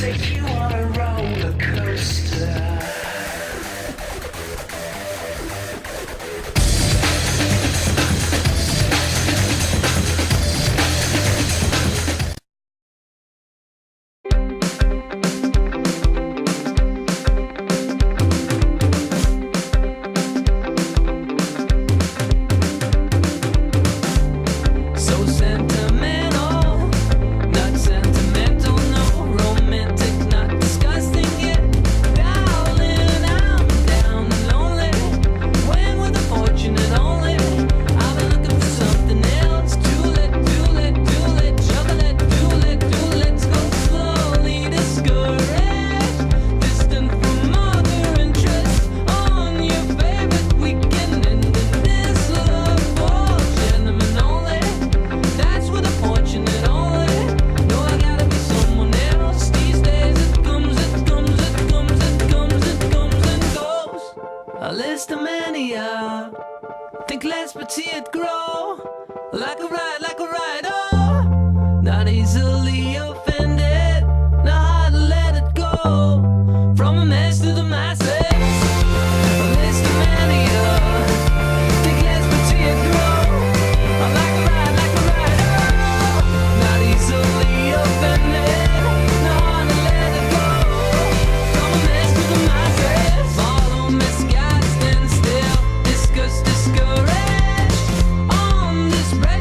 take you on a roller coaster. So sentimental, not sentimental, no romantic, not disgusting yet. Darling, I'm down and lonely, when we're the fortunate only. I've been looking for something else. Let's go slowly, discouraged, distant from other interests. On your favorite weekend, and in this love for gentlemen only. That's with a fortunate only. No, I gotta be someone else these days. It comes and goes. A list of mania. Think less but see it grow. Like a ride, oh. Not easily offended. Not hard to let it go.